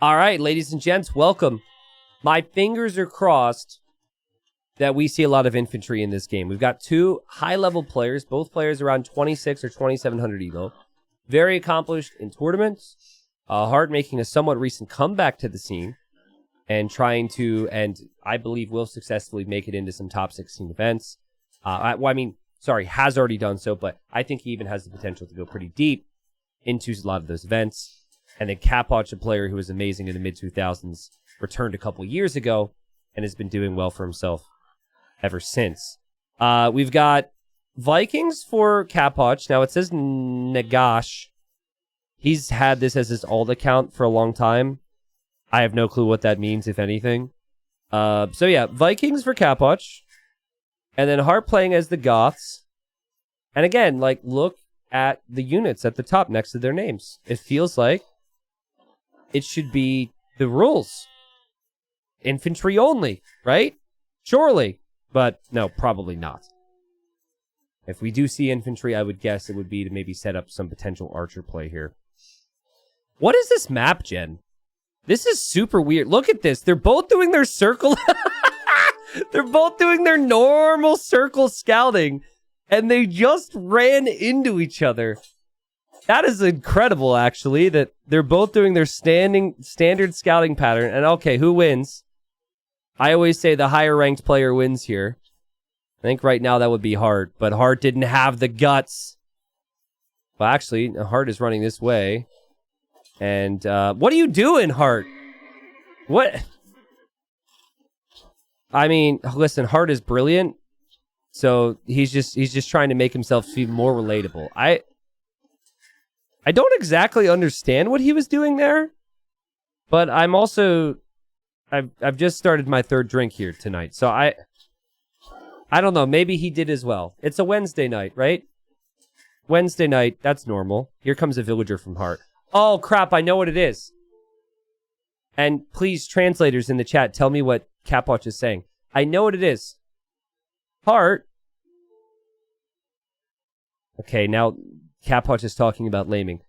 All right, ladies and gents, welcome. My fingers are crossed that we see a lot of infantry in this game. We've got two high-level players, both players around 26 or 2,700 elo. Very accomplished in tournaments. Hart making a somewhat recent comeback to the scene and trying to, and I believe will successfully make it into some top 16 events. Has already done so, but I think he even has the potential to go pretty deep into a lot of those events. And then Capoch, a player who was amazing in the mid-2000s, returned a couple years ago and has been doing well for himself ever since. We've got Vikings for Capoch. Now, it says Nagash. He's had this as his alt account for a long time. I have no clue what that means, if anything. Vikings for Capoch. And then Hart playing as the Goths. And again, look at the units at the top next to their names. It feels like it should be the rules. Infantry only, right? Surely. But no, probably not. If we do see infantry, I would guess it would be to maybe set up some potential archer play here. What is this map, Jen? This is super weird. Look at this. They're both doing their circle. They're both doing their normal circle scouting. And they just ran into each other. That is incredible, actually, that they're both doing their standard scouting pattern. And okay, who wins? I always say the higher ranked player wins here. I think right now that would be Hart, but Hart didn't have the guts. Well, actually, Hart is running this way. And what are you doing, Hart? What? I mean, listen, Hart is brilliant. So he's just trying to make himself seem more relatable. I don't exactly understand what he was doing there, but I'm also I've just started my third drink here tonight. So I don't know, maybe he did as well. It's a Wednesday night, right? Wednesday night, that's normal. Here comes a villager from Hart. Oh crap, I know what it is. And please, translators in the chat, tell me what Capoch is saying. I know what it is. Hart. Okay, now Capoch is talking about laming.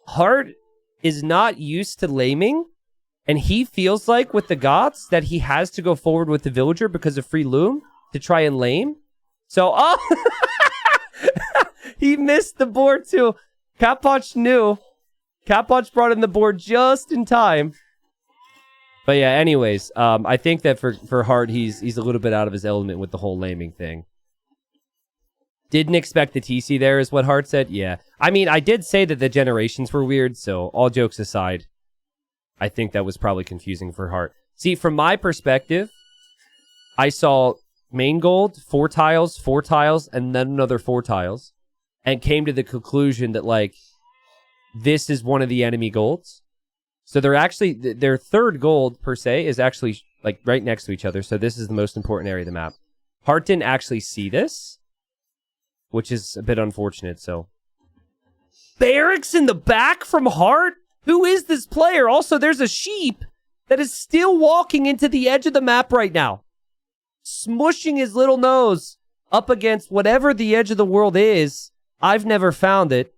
Hart is not used to laming, and he feels like with the Goths that he has to go forward with the villager because of free loom to try and lame. So, he missed the board too. Capoch knew. Capoch brought in the board just in time. But yeah, anyways, I think that for Hart, he's a little bit out of his element with the whole laming thing. Didn't expect the TC there is what Hart said. Yeah. I mean, I did say that the generations were weird, so all jokes aside, I think that was probably confusing for Hart. See, from my perspective, I saw main gold, 4 tiles, and then another 4 tiles, and came to the conclusion that, this is one of the enemy golds. So they're actually, their third gold, per se, is actually, right next to each other, so this is the most important area of the map. Hart didn't actually see this, which is a bit unfortunate, so. Barracks in the back from Hart? Who is this player? Also, there's a sheep that is still walking into the edge of the map right now. Smushing his little nose up against whatever the edge of the world is. I've never found it.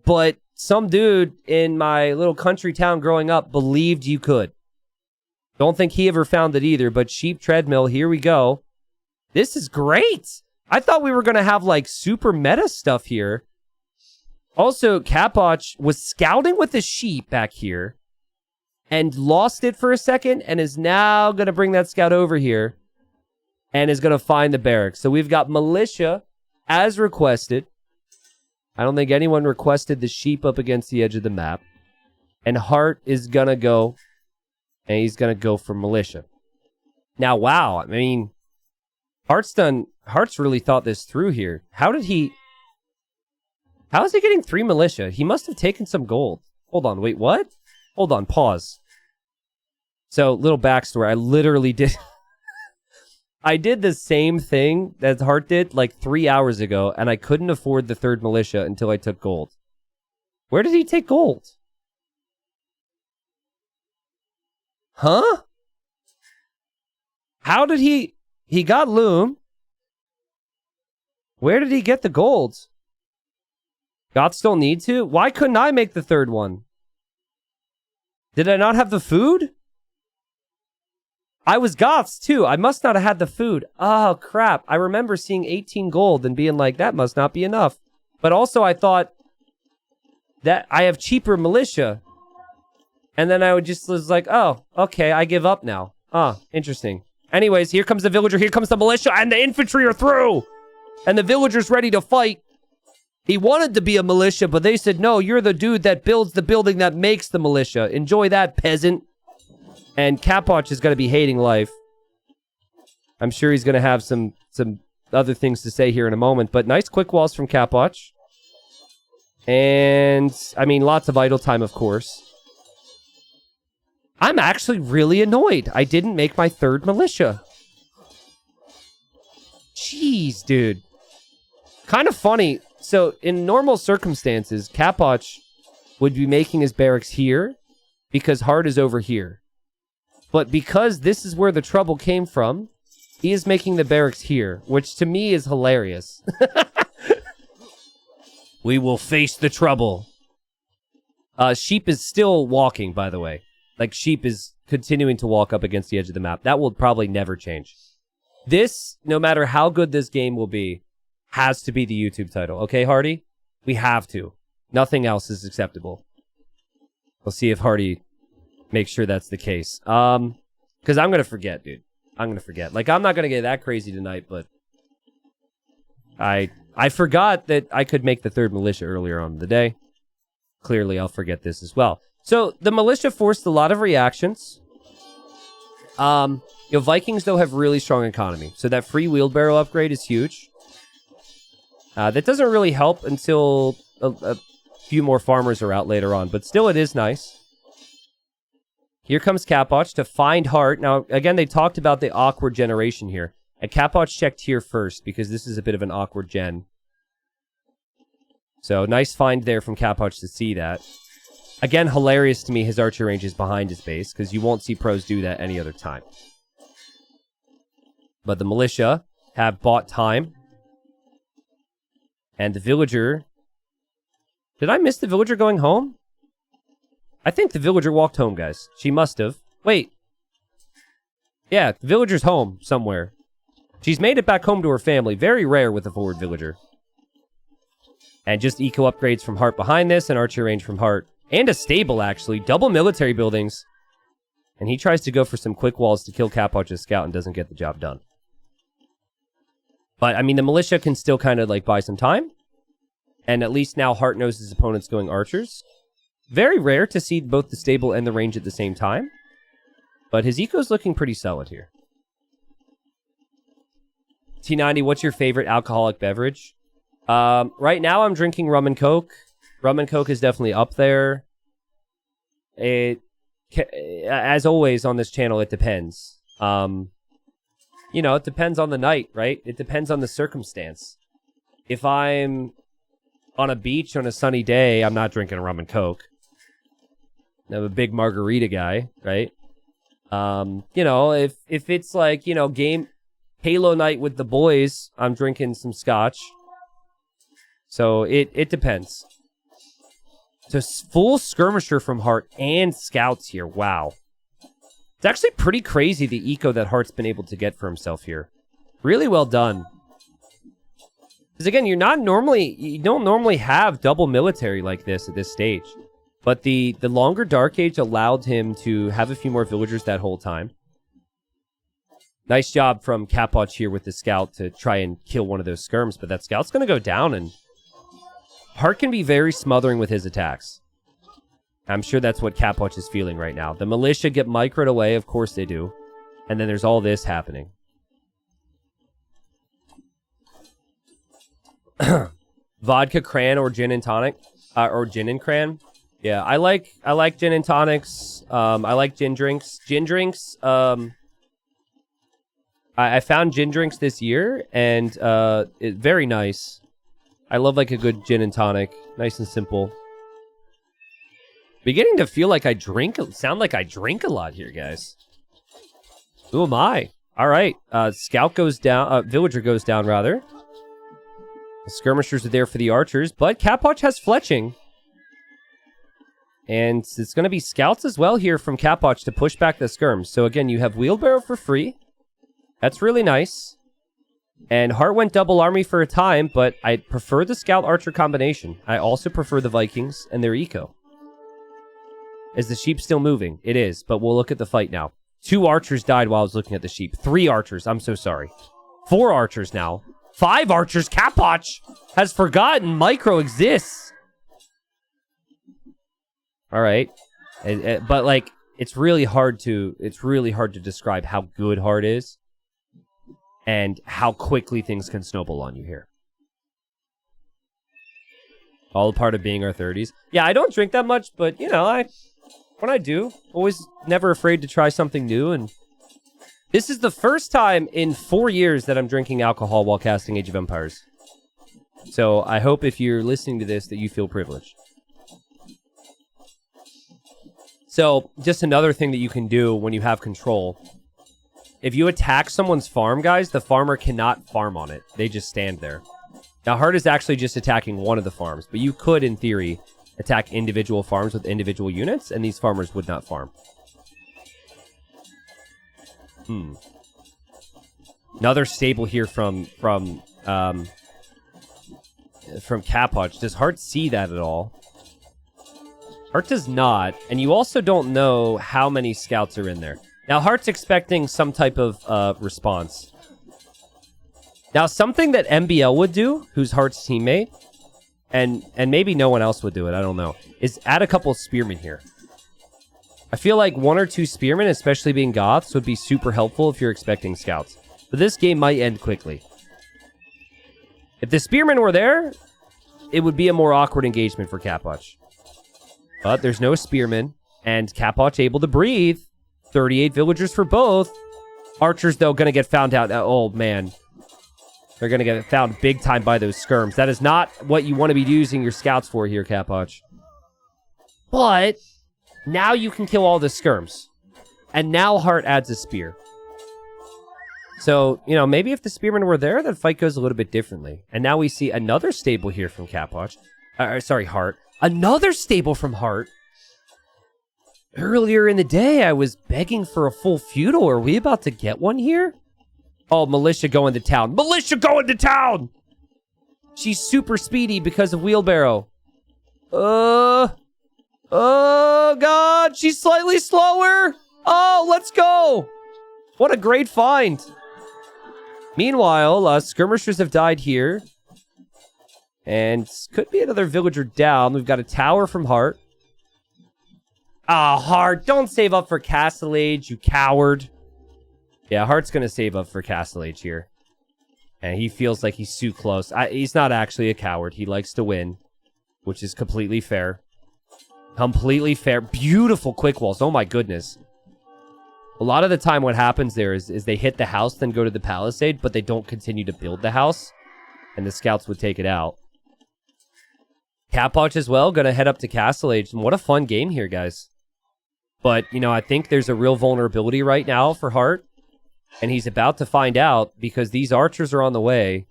But some dude in my little country town growing up believed you could. Don't think he ever found it either, but sheep treadmill, here we go. This is great. I thought we were going to have, super meta stuff here. Also, Capoch was scouting with the sheep back here and lost it for a second and is now going to bring that scout over here and is going to find the barracks. So we've got Militia as requested. I don't think anyone requested the sheep up against the edge of the map. And Hart is going to go, and he's going to go for Militia. Now, wow, I mean, Hart's really thought this through here. How is he getting 3 Militia? He must have taken some gold. Hold on, wait, what? Hold on, pause. So, little backstory. I literally did... I did the same thing that Hart did 3 hours ago, and I couldn't afford the 3rd Militia until I took gold. Where did he take gold? Huh? How did he... He got loom. Where did he get the gold? Goths don't need to? Why couldn't I make the 3rd one? Did I not have the food? I was Goths, too. I must not have had the food. Oh, crap. I remember seeing 18 gold and being like, that must not be enough. But also, I thought that I have cheaper militia. And then I was like, oh, okay, I give up now. Ah, interesting. Anyways, here comes the villager, here comes the militia, and the infantry are through! And the villager's ready to fight. He wanted to be a militia, but they said, no, you're the dude that builds the building that makes the militia. Enjoy that, peasant. And Capoch is going to be hating life. I'm sure he's going to have some other things to say here in a moment, but nice quick walls from Capoch. And, I mean, lots of idle time, of course. I'm actually really annoyed. I didn't make my third militia. Jeez, dude. Kind of funny. So, in normal circumstances, Capoch would be making his barracks here because Hart is over here. But because this is where the trouble came from, he is making the barracks here, which to me is hilarious. We will face the trouble. Sheep is still walking, by the way. Like, Sheep is continuing to walk up against the edge of the map. That will probably never change. This, no matter how good this game will be, has to be the YouTube title. Okay, Hardy? We have to. Nothing else is acceptable. We'll see if Hardy makes sure that's the case. Because I'm going to forget, dude. I'm going to forget. Like, I'm not going to get that crazy tonight, but I forgot that I could make the third militia earlier on in the day. Clearly, I'll forget this as well. So, the militia forced a lot of reactions. Vikings, though, have really strong economy. So that free wheelbarrow upgrade is huge. That doesn't really help until a few more farmers are out later on. But still, it is nice. Here comes Capoch to find Hart. Now, again, they talked about the awkward generation here. And Capoch checked here first, because this is a bit of an awkward gen. So, nice find there from Capoch to see that. Again, hilarious to me, his archer range is behind his base, because you won't see pros do that any other time. But the militia have bought time. And the villager... Did I miss the villager going home? I think the villager walked home, guys. She must have. Wait. Yeah, the villager's home somewhere. She's made it back home to her family. Very rare with a forward villager. And just eco upgrades from Hart behind this, and archer range from Hart. And a stable, actually. Double military buildings. And he tries to go for some quick walls to kill Capoch's scout and doesn't get the job done. But, I mean, the militia can still kind of, like, buy some time. And at least now Hart knows his opponent's going archers. Very rare to see both the stable and the range at the same time. But his eco's looking pretty solid here. T90, what's your favorite alcoholic beverage? Right now I'm drinking rum and coke. Rum and coke is definitely up there. As always on this channel, it depends. You know, it depends on the night, right? It depends on the circumstance. If I'm on a beach on a sunny day, I'm not drinking rum and coke. I'm a big margarita guy, right? You know, if it's like, you know, Halo night with the boys, I'm drinking some scotch. So it depends. So full skirmisher from Hart and scouts here. Wow. It's actually pretty crazy the eco that Hart's been able to get for himself here. Really well done. Because again, you don't normally have double military like this at this stage. But the longer Dark Age allowed him to have a few more villagers that whole time. Nice job from Capoch here with the scout to try and kill one of those skirms, but that scout's going to go down, and Hart can be very smothering with his attacks. I'm sure that's what Capoch is feeling right now. The militia get microed away, of course they do. And then there's all this happening. Vodka cran or gin and tonic, or gin and cran. Yeah, I like gin and tonics. I like gin drinks. Gin drinks. I found gin drinks this year, and very nice. I love like a good gin and tonic, nice and simple. Beginning to feel like sound like I drink a lot here, guys. Who am I? All right, scout goes down. Villager goes down rather. The skirmishers are there for the archers, but Capoch has fletching. And it's going to be scouts as well here from Capwatch to push back the skirms. So again, you have wheelbarrow for free. That's really nice. And Hart went double army for a time, but I prefer the scout archer combination. I also prefer the Vikings and their eco. Is the sheep still moving? It is, but we'll look at the fight now. 2 archers died while I was looking at the sheep. 3 archers. I'm so sorry. 4 archers now. 5 archers. Capwatch has forgotten Micro exists. All right. But like, it's really hard to describe how good Hart is and how quickly things can snowball on you here. All a part of being our 30s. Yeah, I don't drink that much, but you know, when I do, always never afraid to try something new. And this is the first time in 4 years that I'm drinking alcohol while casting Age of Empires. So I hope if you're listening to this that you feel privileged. So just another thing that you can do when you have control. If you attack someone's farm, guys, the farmer cannot farm on it. They just stand there. Now, Hart is actually just attacking one of the farms, but you could, in theory, attack individual farms with individual units, and these farmers would not farm. Another stable here from Capwatch. Does Hart see that at all? Hart does not, and you also don't know how many scouts are in there. Now, Hart's expecting some type of response. Now, something that MBL would do, who's Hart's teammate, and maybe no one else would do it, I don't know, is add a couple of spearmen here. I feel like 1 or 2 spearmen, especially being Goths, would be super helpful if you're expecting scouts. But this game might end quickly. If the spearmen were there, it would be a more awkward engagement for Capwatch. But there's no spearmen, and Capwatch able to breathe. 38 villagers for both. Archers, though, going to get found out. Oh, man. They're going to get found big time by those skirms. That is not what you want to be using your scouts for here, Capwatch. But now you can kill all the skirms. And now Hart adds a spear. So, you know, maybe if the spearmen were there, the fight goes a little bit differently. And now we see another stable here from Capwatch. Sorry, Hart. Another stable from Hart. Earlier in the day, I was begging for a full feudal. Are we about to get one here? Oh, Militia going to town. Militia going to town! She's super speedy because of wheelbarrow. Oh, God. She's slightly slower. Oh, let's go. What a great find. Meanwhile, skirmishers have died here. And could be another villager down. We've got a tower from Hart. Ah, Hart, don't save up for Castle Age, you coward. Yeah, Hart's going to save up for Castle Age here. And he feels like he's too close. He's not actually a coward. He likes to win, which is completely fair. Completely fair. Beautiful quick walls. Oh, my goodness. A lot of the time what happens there is they hit the house, then go to the palisade, but they don't continue to build the house. And the scouts would take it out. Capwatch as well, going to head up to Castle Age. And what a fun game here, guys. But, you know, I think there's a real vulnerability right now for Hart. And he's about to find out because these archers are on the way.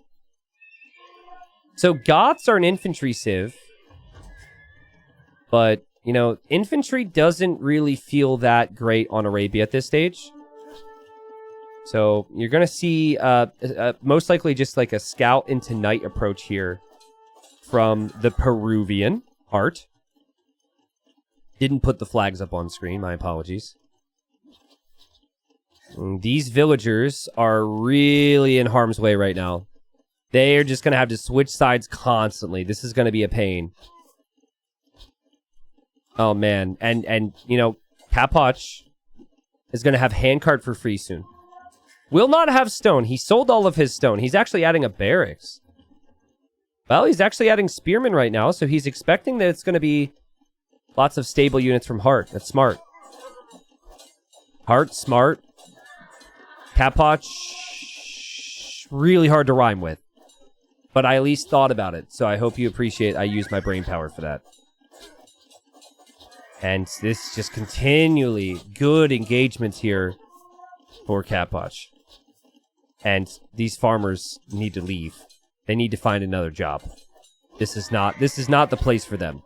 So Goths are an infantry civ. But, you know, infantry doesn't really feel that great on Arabia at this stage. So you're going to see most likely just like a scout into knight approach here from the Peruvian Hart. Didn't put the flags up on screen. My apologies. These villagers are really in harm's way right now. They are just going to have to switch sides constantly. This is going to be a pain. Oh, man. And you know, Capwatch is going to have handcart for free soon. Will not have stone. He sold all of his stone. He's actually adding a barracks. Well, he's actually adding spearmen right now, so he's expecting that it's going to be lots of stable units from Hart. That's smart. Hart, smart. Capwatch, really hard to rhyme with. But I at least thought about it, so I hope you appreciate I used my brain power for that. And this just continually good engagements here for Capwatch. And these farmers need to leave. They need to find another job. This is not the place for them.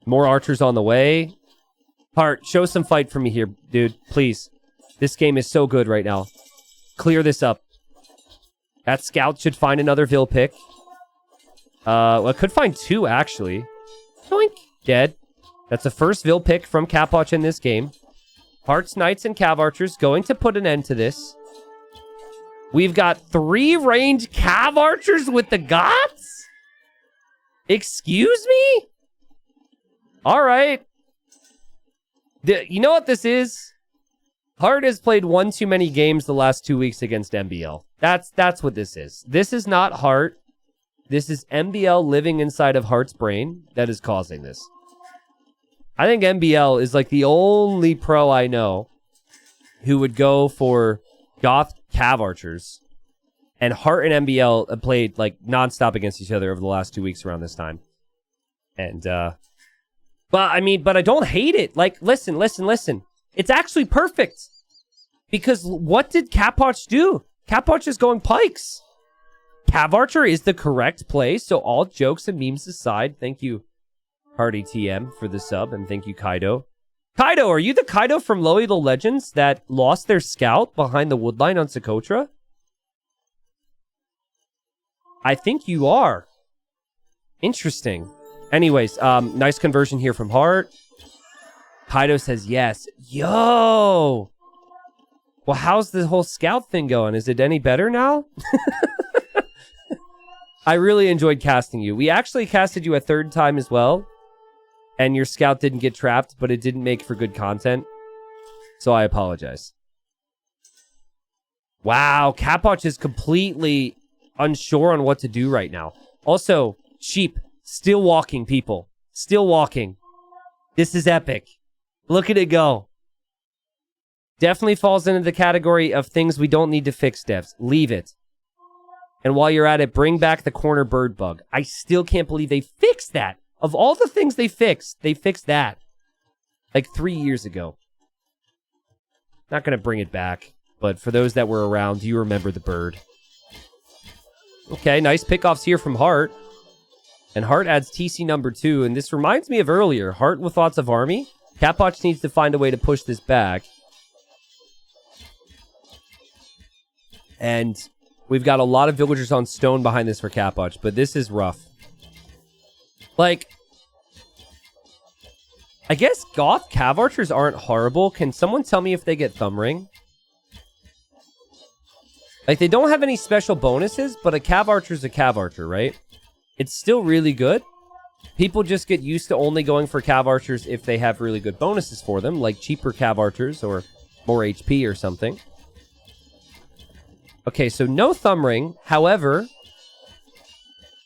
More archers on the way. Hart, show some fight for me here, dude. Please. This game is so good right now. Clear this up. That scout should find another Vil pick. Well, it could find 2, actually. Doink. Dead. That's the first Vil pick from Capoch in this game. Hart's Knights and Cav Archers going to put an end to this. We've got 3 ranged Cav Archers with the Goths? Excuse me? All right. You know what this is? Hart has played one too many games the last 2 weeks against MBL. That's what this is. This is not Hart. This is MBL living inside of Hart's brain that is causing this. I think MBL is like the only pro I know who would go for Goth Cav Archers. And Hart and MBL have played like nonstop against each other over the last 2 weeks around this time. And, but I don't hate it. Like, listen. It's actually perfect. Because what did Capoch do? Capoch is going pikes. Cav Archer is the correct play. So all jokes and memes aside, thank you, Hardy TM, for the sub. And thank you, Kaido. Kaido, are you the Kaido from Loyal Legends that lost their scout behind the woodline on Socotra? I think you are. Interesting. Anyways, nice conversion here from Hart. Kaido says yes. Yo! Well, how's the whole scout thing going? Is it any better now? I really enjoyed casting you. We actually casted you a 3rd time as well. And your scout didn't get trapped, but it didn't make for good content. So I apologize. Wow, Capoch is completely unsure on what to do right now. Also, sheep, still walking, people. Still walking. This is epic. Look at it go. Definitely falls into the category of things we don't need to fix, devs. Leave it. And while you're at it, bring back the corner bird bug. I still can't believe they fixed that. Of all the things they fixed that. Like 3 years ago. Not going to bring it back. But for those that were around, you remember the bird. Okay, nice pickoffs here from Hart. And Hart adds TC number 2. And this reminds me of earlier. Hart with lots of army. Capoch needs to find a way to push this back. And we've got a lot of villagers on stone behind this for Capoch. But this is rough. Like, I guess Goth Cav Archers aren't horrible. Can someone tell me if they get Thumb Ring? Like, they don't have any special bonuses, but a Cav Archer's a Cav Archer, right? It's still really good. People just get used to only going for Cav Archers if they have really good bonuses for them, like cheaper Cav Archers or more HP or something. Okay, so no Thumb Ring. However,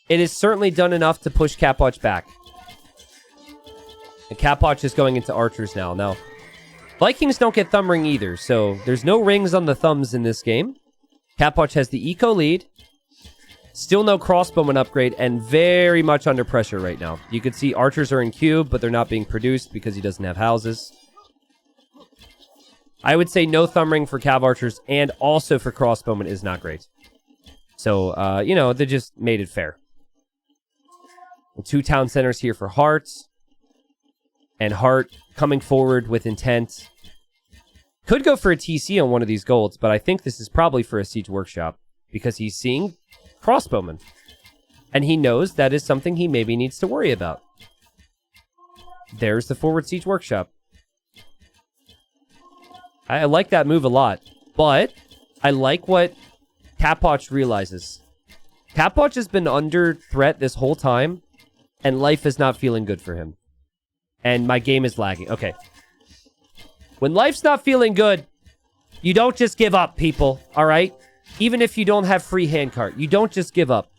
it has certainly done enough to push Capoch back. And Capoch is going into Archers now. Now, Vikings don't get Thumb Ring either, so there's no rings on the thumbs in this game. Capoch has the eco lead. Still no crossbowman upgrade, and very much under pressure right now. You can see archers are in cube, but they're not being produced because he doesn't have houses. I would say no thumb ring for Cav Archers, and also for crossbowmen is not great. So, you know, they just made it fair. And 2 town centers here for Hart. And Hart coming forward with intent. Could go for a TC on one of these golds, but I think this is probably for a siege workshop. Because he's seeing crossbowmen. And he knows that is something he maybe needs to worry about. There's the forward siege workshop. I like that move a lot. But I like what Capoch realizes. Capoch has been under threat this whole time. And life is not feeling good for him. And my game is lagging. Okay. When life's not feeling good, you don't just give up, people. Alright? Even if you don't have free handcart, you don't just give up.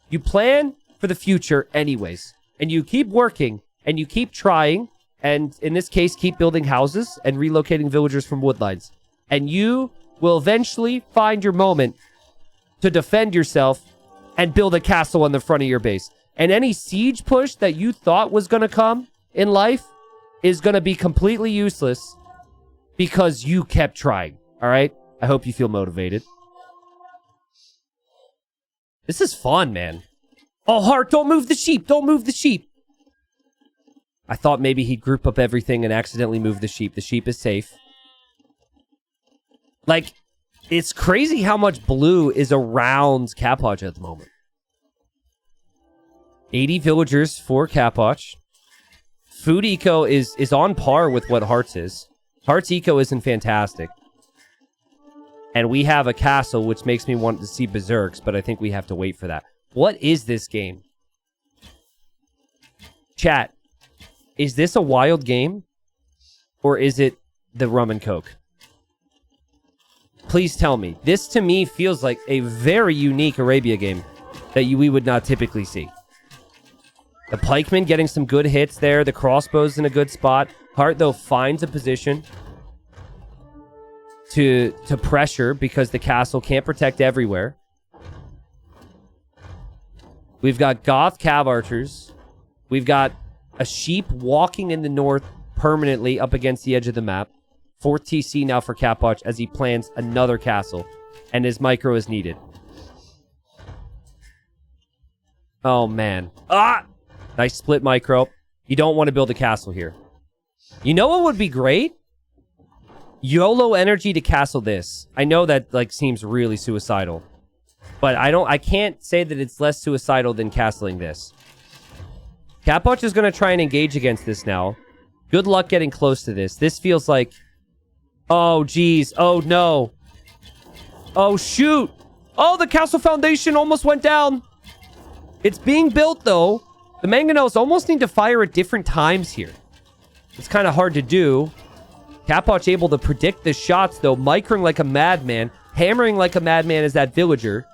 You plan for the future anyways. And you keep working. And you keep trying. And in this case, keep building houses and relocating villagers from woodlines. And you will eventually find your moment to defend yourself and build a castle on the front of your base. And any siege push that you thought was going to come in life is going to be completely useless because you kept trying. All right? I hope you feel motivated. This is fun, man. Oh, Hart, don't move the sheep. Don't move the sheep. I thought maybe he'd group up everything and accidentally move the sheep. The sheep is safe. Like, it's crazy how much blue is around Capoch at the moment. 80 villagers for Capoch. Food eco is on par with what Hearts is. Hearts eco isn't fantastic. And we have a castle, which makes me want to see berserks, but I think we have to wait for that. What is this game? Chat, is this a wild game? Or is it the rum and coke? Please tell me. This, to me, feels like a very unique Arabia game that we would not typically see. The pikeman getting some good hits there. The crossbow's in a good spot. Hart, though, finds a position to pressure because the castle can't protect everywhere. We've got Goth Cav Archers. We've got a sheep walking in the north permanently up against the edge of the map. 4th TC now for Capoch as he plans another castle. And his micro is needed. Oh, man. Ah! Nice split micro. You don't want to build a castle here. You know what would be great? YOLO energy to castle this. I know that like seems really suicidal. But I can't say that it's less suicidal than castling this. Capoch is going to try and engage against this now. Good luck getting close to this. This feels like... Oh, geez. Oh, no. Oh, shoot. Oh, the castle foundation almost went down. It's being built, though. The mangonels almost need to fire at different times here. It's kind of hard to do. Capoch able to predict the shots, though. Micring like a madman. Hammering like a madman as that villager.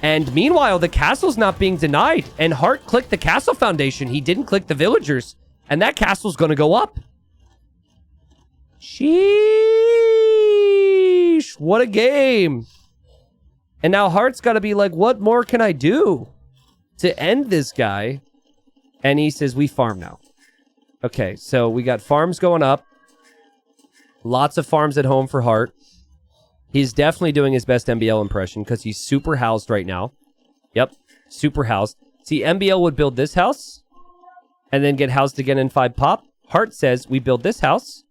And meanwhile, the castle's not being denied. And Hart clicked the castle foundation. He didn't click the villagers. And that castle's going to go up. Sheesh. What a game. And now Hart's got to be like, what more can I do to end this guy? And he says, we farm now. Okay, so we got farms going up. Lots of farms at home for Hart. He's definitely doing his best MBL impression because he's super housed right now. Yep, super housed. See, MBL would build this house and then get housed again in 5 pop. Hart says we build this house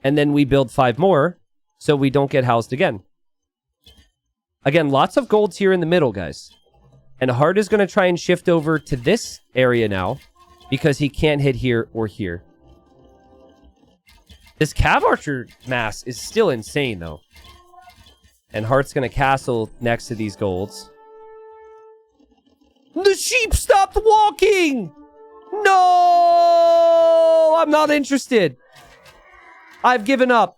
and then we build 5 more so we don't get housed again. Again, lots of golds here in the middle, guys. And Hart is going to try and shift over to this area now because he can't hit here or here. This Cav Archer mass is still insane, though. And Hart's going to castle next to these golds. The sheep stopped walking! No! I'm not interested. I've given up.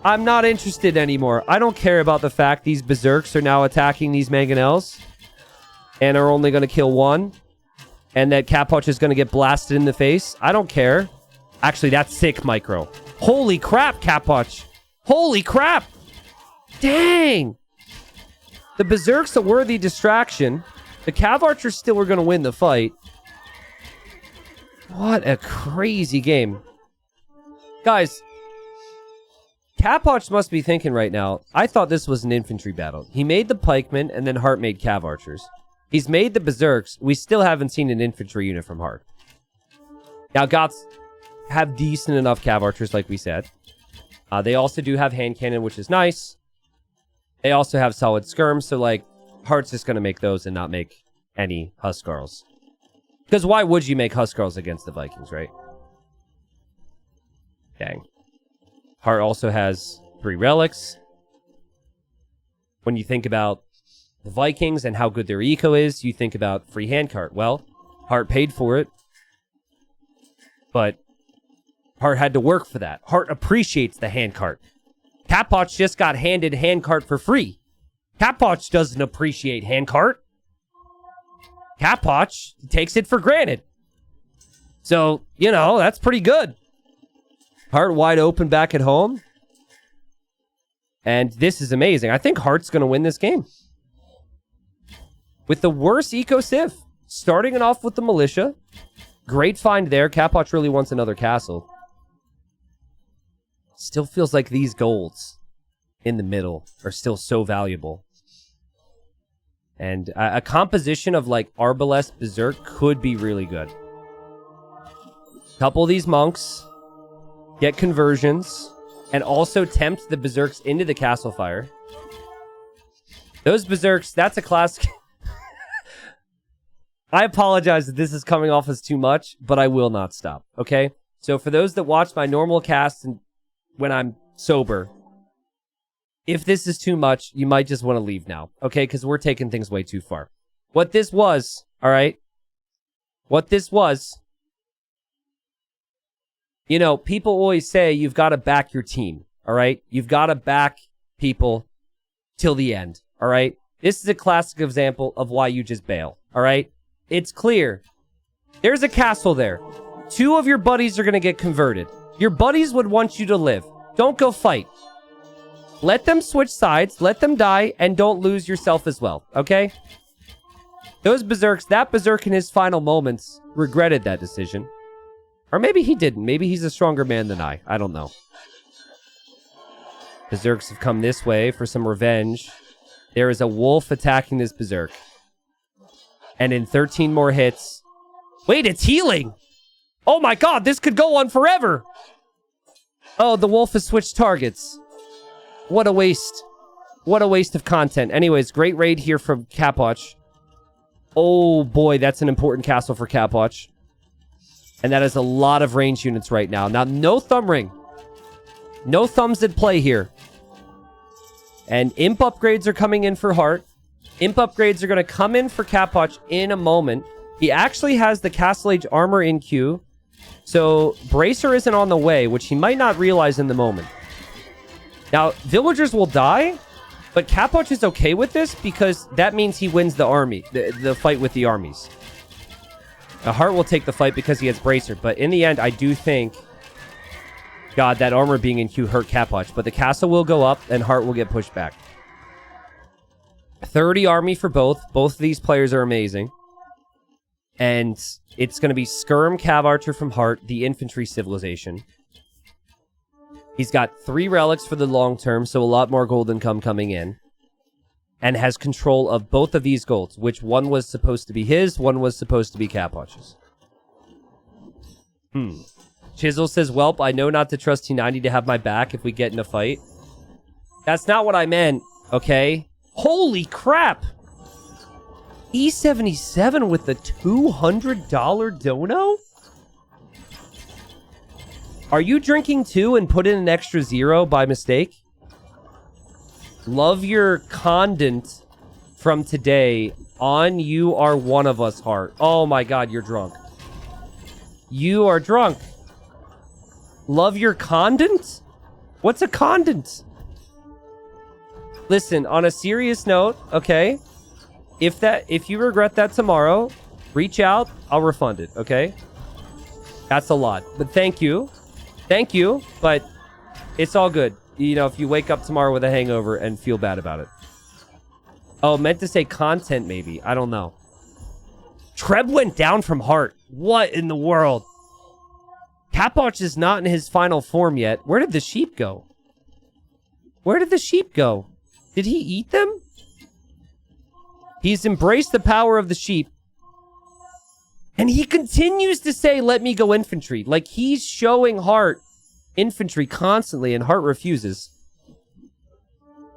I'm not interested anymore. I don't care about the fact these berserks are now attacking these mangonels. And are only going to kill 1. And that Capoch is going to get blasted in the face. I don't care. Actually, that's sick, micro. Holy crap, Capoch. Holy crap. Dang! The Berserk's a worthy distraction. The Cav Archers still are going to win the fight. What a crazy game. Guys, Capoch must be thinking right now, I thought this was an infantry battle. He made the pikemen, and then Hart made Cav Archers. He's made the Berserks. We still haven't seen an infantry unit from Hart. Now, Goths have decent enough Cav Archers, like we said. They also do have hand cannon, which is nice. They also have solid skirms, so, like, Hart's just going to make those and not make any Huskarls. Because why would you make Huskarls against the Vikings, right? Dang. Hart also has 3 relics. When you think about the Vikings and how good their eco is, you think about free handcart. Well, Hart paid for it. But Hart had to work for that. Hart appreciates the handcart. Capoch just got handed handcart for free. Capoch doesn't appreciate handcart. Capoch takes it for granted. So, you know, that's pretty good. Hart wide open back at home. And this is amazing. I think Hart's going to win this game. With the worst eco civ. Starting it off with the militia. Great find there. Capoch really wants another castle. Still feels like these golds in the middle are still so valuable. And a composition of like Arbalest Berserk could be really good. Couple of these monks. Get conversions. And also tempt the berserks into the castle fire. Those berserks, that's a classic. I apologize that this is coming off as too much, but I will not stop, okay? So for those that watch my normal cast and when I'm sober, if this is too much, you might just want to leave now, okay? Because we're taking things way too far. What this was, all right? What this was, you know, people always say you've got to back your team, all right? You've got to back people till the end, all right? This is a classic example of why you just bail, all right? It's clear. There's a castle there. 2 of your buddies are going to get converted. Your buddies would want you to live. Don't go fight. Let them switch sides, let them die, and don't lose yourself as well, okay? Those berserks, that berserk in his final moments regretted that decision. Or maybe he didn't. Maybe he's a stronger man than I don't know. Berserks have come this way for some revenge. There is a wolf attacking this berserk. And in 13 more hits... Wait, it's healing! Oh my god, this could go on forever! Oh, the wolf has switched targets. What a waste. What a waste of content. Anyways, great raid here from Capwatch. Oh boy, that's an important castle for Capwatch. And that is a lot of range units right now. Now, no thumb ring. No thumbs at play here. And imp upgrades are coming in for Heart. Imp upgrades are going to come in for Capwatch in a moment. He actually has the Castle Age armor in queue. So, Bracer isn't on the way, which he might not realize in the moment. Now, villagers will die, but Capwatch is okay with this because that means he wins the army, the fight with the armies. Now, Heart will take the fight because he has Bracer, but in the end, I do think... God, that armor being in queue hurt Capwatch, but the castle will go up and Heart will get pushed back. 30 army for both. Both of these players are amazing. And it's going to be Skirm, Cav Archer from Heart, the infantry civilization. He's got 3 relics for the long term, so a lot more gold income coming in. And has control of both of these golds, which one was supposed to be his, one was supposed to be Capwatch's. Chisel says, "Welp, I know not to trust T90 to have my back if we get in a fight." That's not what I meant, okay? Holy crap! E77 with the $200 dono? Are you drinking too and put in an extra 0 by mistake? Love your condent from today on You Are One of Us Heart. Oh my god, you're drunk. You are drunk. Love your condent? What's a condent? Listen, on a serious note, okay? If you regret that tomorrow, reach out, I'll refund it, okay? That's a lot. But thank you. Thank you, but it's all good. You know, if you wake up tomorrow with a hangover and feel bad about it. Oh, meant to say content, maybe. I don't know. Treb went down from Heart. What in the world? Capwatch is not in his final form yet. Where did the sheep go? Where did the sheep go? Did he eat them? He's embraced the power of the sheep. And he continues to say, "Let me go infantry." Like, he's showing Heart infantry constantly, and Heart refuses.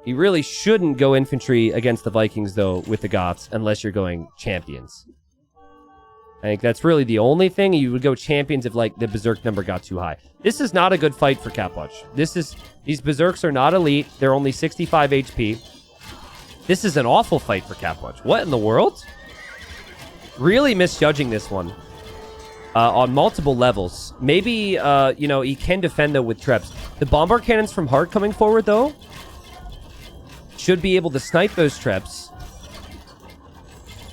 You really shouldn't go infantry against the Vikings, though, with the Goths, unless you're going champions. I think that's really the only thing. You would go champions if, like, the Berserk number got too high. This is not a good fight for Capwatch. These Berserks are not elite. They're only 65 HP. This is an awful fight for Capwatch. What in the world? Really misjudging this one. On multiple levels. Maybe, you know, he can defend, though, with Trebs. The Bombard Cannons from Heart coming forward, though, should be able to snipe those Trebs.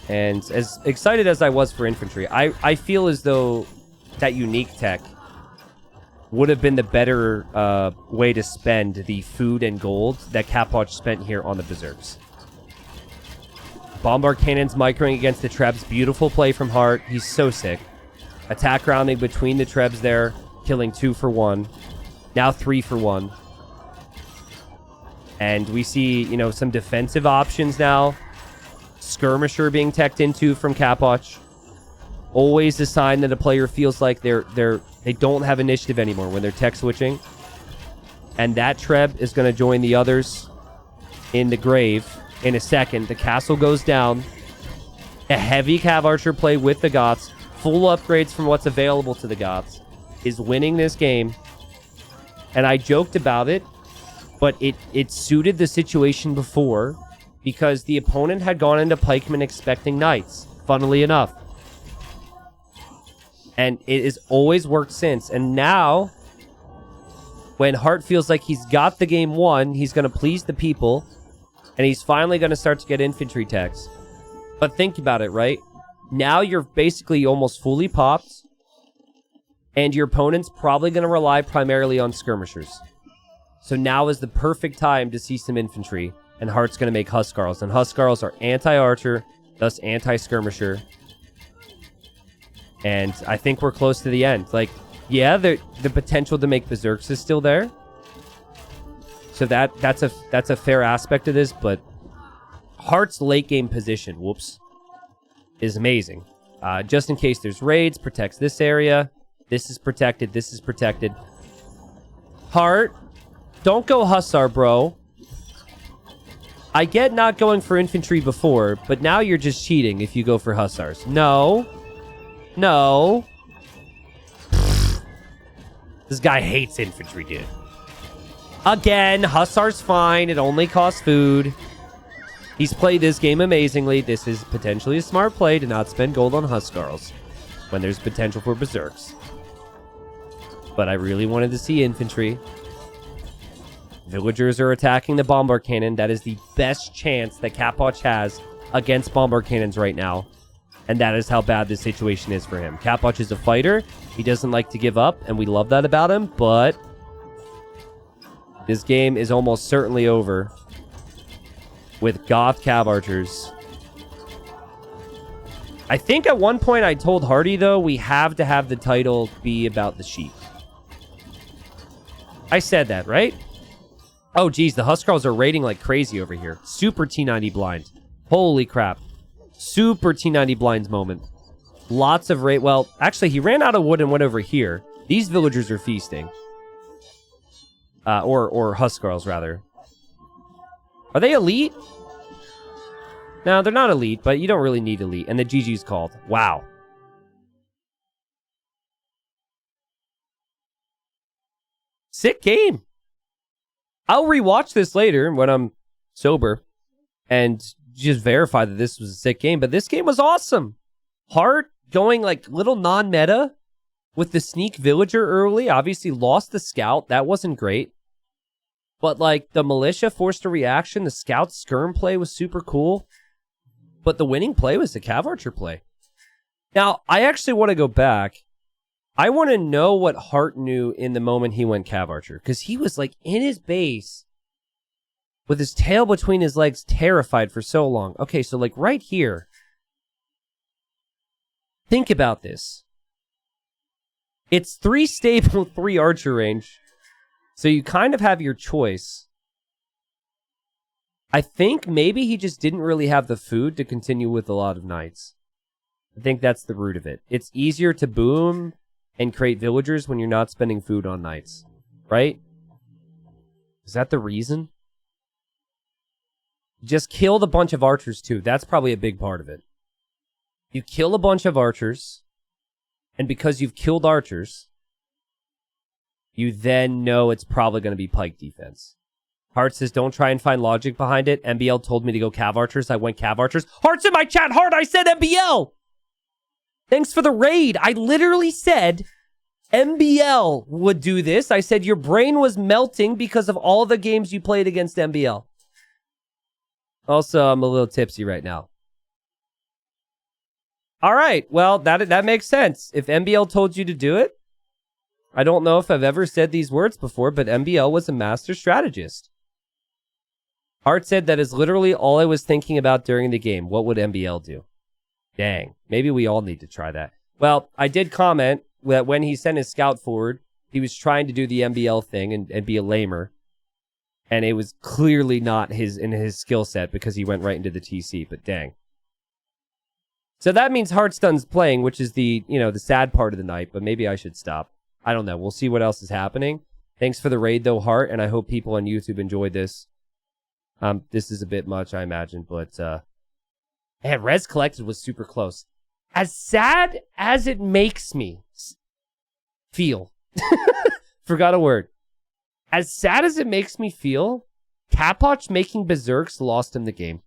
And as excited as I was for infantry, I feel as though that unique tech would have been the better way to spend the food and gold that Capwatch spent here on the Berserks. Bombard Cannons microing against the Trebs. Beautiful play from Heart. He's so sick. Attack rounding between the Trebs there, killing 2 for 1. Now 3 for 1. And we see, you know, some defensive options now. Skirmisher being teched into from Capwatch. Always a sign that a player feels like they're They don't have initiative anymore when they're tech switching. And that Treb is going to join the others in the grave in a second. The castle goes down. A heavy Cav Archer play with the Goths, full upgrades from what's available to the Goths, is winning this game. And I joked about it, but it suited the situation before because the opponent had gone into pikemen expecting knights, funnily enough. And it has always worked since. And now, when Hart feels like he's got the game won, he's going to please the people, and he's finally going to start to get infantry techs. But think about it, right? Now you're basically almost fully popped, and your opponent's probably going to rely primarily on skirmishers. So now is the perfect time to see some infantry, and Hart's going to make Huskarls. And Huskarls are anti-archer, thus anti-skirmisher. And I think we're close to the end. Like, yeah, the potential to make Berserks is still there. So that's a fair aspect of this, but Hart's late game position, is amazing. Just in case there's raids, protects this area. This is protected. This is protected. Hart, don't go Hussar, bro. I get not going for infantry before, but now you're just cheating if you go for Hussars. No. No. This guy hates infantry, dude. Again, Hussar's fine. It only costs food. He's played this game amazingly. This is potentially a smart play to not spend gold on Huskarls when there's potential for Berserks. But I really wanted to see infantry. Villagers are attacking the bombard cannon. That is the best chance that Capoch has against bombard cannons right now. And that is how bad this situation is for him. Capoch is a fighter. He doesn't like to give up, and we love that about him, but this game is almost certainly over with Goth Cav Archers. I think at one point I told Hardy, though, we have to have the title be about the sheep. I said that, right? Oh, geez, the Huskarls are raiding like crazy over here. Super T90 blind. Holy crap. Super T90 blinds moment. Lots of raid. Well, actually, he ran out of wood and went over here. These villagers are feasting. Or Huskarls, rather. Are they elite? No, they're not elite, but you don't really need elite. And the GG's called. Wow. Sick game. I'll rewatch this later when I'm sober and just verify that this was a sick game. But this game was awesome. Hart going like little non-meta with the sneak villager early. Obviously lost the scout. That wasn't great. But like the militia forced a reaction. The scout skirm play was super cool. But the winning play was the Cav Archer play. Now, I actually want to go back. I want to know what Hart knew in the moment he went Cav Archer. Because he was like in his base with his tail between his legs, terrified for so long. Okay, so like right here. Think about this. It's 3 stable, 3 archer range. So you kind of have your choice. I think maybe he just didn't really have the food to continue with a lot of knights. I think that's the root of it. It's easier to boom and create villagers when you're not spending food on knights. Right? Is that the reason? Just killed a bunch of archers too. That's probably a big part of it. You kill a bunch of archers, and because you've killed archers, you then know it's probably going to be pike defense. Hart says, don't try and find logic behind it. MBL told me to go Cav Archers. I went Cav Archers. Hart's in my chat. Hart, I said MBL. Thanks for the raid. I literally said MBL would do this. I said your brain was melting because of all the games you played against MBL. Also, I'm a little tipsy right now. All right. Well, that makes sense. If MBL told you to do it, I don't know if I've ever said these words before, but MBL was a master strategist. Hart said that is literally all I was thinking about during the game. What would MBL do? Dang. Maybe we all need to try that. Well, I did comment that when he sent his scout forward, he was trying to do the MBL thing and be a lamer. And it was clearly not in his skill set because he went right into the TC, but dang. So that means Hart's done playing, which is the sad part of the night, but maybe I should stop. I don't know. We'll see what else is happening. Thanks for the raid, though, Heart, and I hope people on YouTube enjoyed this. This is a bit much, I imagine, but man, Res Collected was super close. As sad as it makes me feel, forgot a word. As sad as it makes me feel, Capoch making Berserks lost him the game.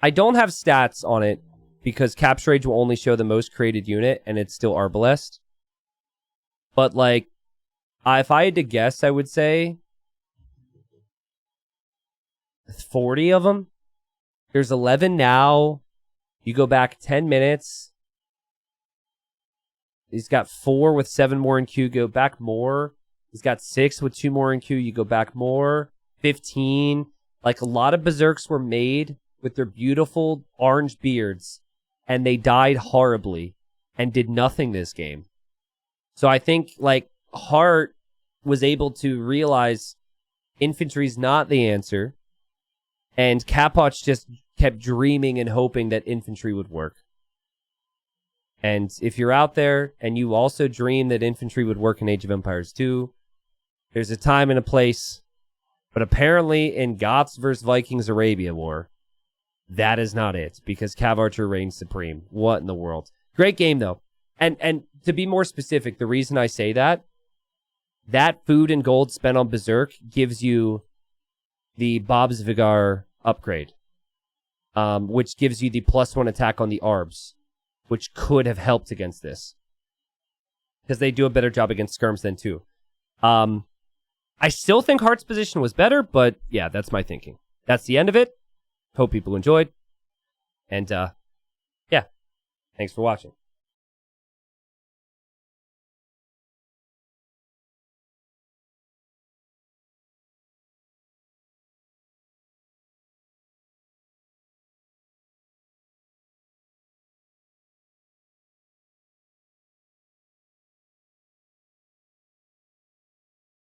I don't have stats on it because Capture Age will only show the most created unit, and it's still Arbalest. But, like, if I had to guess, I would say 40 of them. There's 11 now. You go back 10 minutes. He's got 4 with 7 more in queue. Go back more. He's got 6 with 2 more in queue. You go back more. 15. Like, a lot of Berserks were made with their beautiful orange beards, and they died horribly and did nothing this game. So I think, like, Hart was able to realize infantry's not the answer, and Capoch just kept dreaming and hoping that infantry would work. And if you're out there and you also dream that infantry would work in Age of Empires 2, there's a time and a place. But apparently in Goths versus Vikings Arabia War, that is not it, because Cav Archer reigns supreme. What in the world? Great game, though. And to be more specific, the reason I say that food and gold spent on Berserk gives you the Bob's Vigar upgrade, which gives you the +1 attack on the Arbs, which could have helped against this, because they do a better job against skirms than 2. I still think Hart's position was better, but yeah, that's my thinking. That's the end of it. Hope people enjoyed. And yeah, thanks for watching.